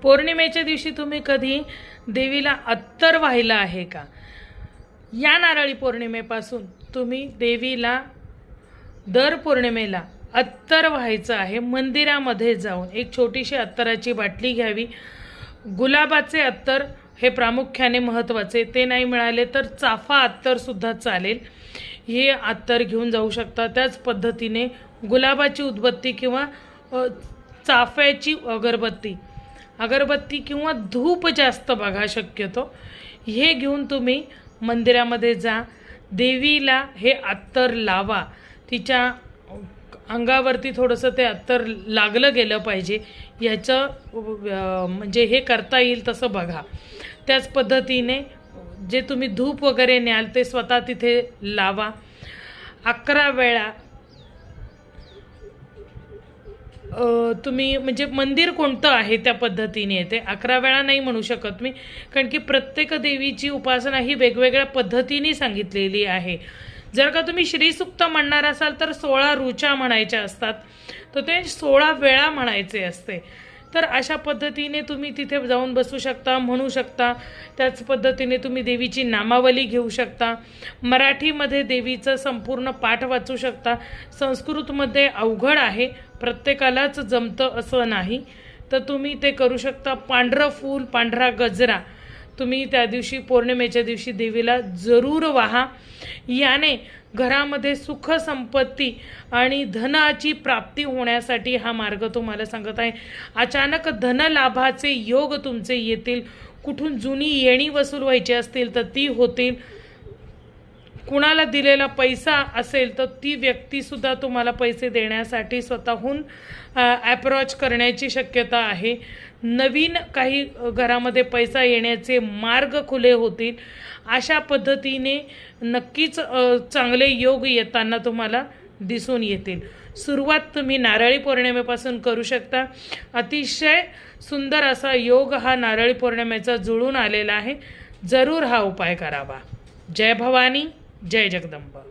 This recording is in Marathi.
पौर्णिमेच्या दिवशी तुम्ही कधी देवीला अत्तर वाहिलं आहे का? या नारळी पौर्णिमेपासून तुम्ही देवीला दर पौर्णिमेला अत्तर व्हायचं आहे. मंदिरामध्ये जाऊन एक छोटीशी अत्तराची बाटली घ्यावी. गुलाबाचे अत्तर हे प्रामुख्याने महत्त्वाचे, ते नाही मिळाले तर चाफा अत्तर सुद्धा चालेल. हे अत्तर घेऊन जाऊ शकता. त्याच पद्धतीने गुलाबाची उदबत्ती किंवा चाफ्याची अगरबत्ती किंवा धूप जास्त बघा शक्यतो, हे घेऊन तुम्ही मंदिरामध्ये जा. देवीला हे अत्तर लावा. तिच्या अंगावरती थोडंसं ते अत्तर लागलं गेलं पाहिजे, याचं म्हणजे हे करता येईल तसं बघा. त्याच पद्धतीने जे तुम्ही धूप वगैरे न्याल ते स्वतः तिथे लावा. 11 वेळा तुम्ही म्हणजे मंदिर कोणतं आहे त्या पद्धतीने येते. 11 वेळा नाही म्हणू शकत मी, कारण की प्रत्येक देवीची उपासना ही वेगवेगळ्या पद्धतीने सांगितलेली आहे. जर का तुम्ही श्रीसुक्त म्हणणार असाल तर 16 ऋचा म्हणायच्या असतात, तर ते 16 वेळा म्हणायचे असते. तर अशा पद्धतीने तुम्ही तिथे जाऊन बसू शकता, म्हणू शकता. त्याच पद्धतीने तुम्ही देवीची नामावली घेऊ शकता. मराठीमध्ये देवीचं संपूर्ण पाठ वाचू शकता. संस्कृतमध्ये अवघड आहे, प्रत्येकालाच जमतं असं नाही, तर तुम्ही ते करू शकता. पांढरं फूल, पांढरा गजरा तुम्ही त्या दिवशी पौर्णिमेच्या दिवशी देवीला जरूर वाहा. याने घरामध्ये सुख संपत्ती आणि धनाची प्राप्ती होण्यासाठी हा मार्ग तुम्हाला सांगत आहे. अचानक धनलाभाचे योग तुमचे येतील. कुठून जुनी येणी वसूल व्हायची असतील तर ती होतील. कुणाला दिलेला पैसा असेल तर ती व्यक्तीसुद्धा तुम्हाला पैसे देण्यासाठी स्वतःहून ॲप्रोच करण्याची शक्यता आहे. नवीन काही घरामध्ये पैसा येण्याचे मार्ग खुले होतील. अशा पद्धतीने नक्कीच चांगले योग येताना तुम्हाला दिसून येतील. सुरुवात तुम्ही नारळी पौर्णिमेपासून करू शकता. अतिशय सुंदर असा योग हा नारळी पौर्णिमेचा जुळून आलेला आहे. जरूर हा उपाय करावा. जय भवानी, जय जगदंबा.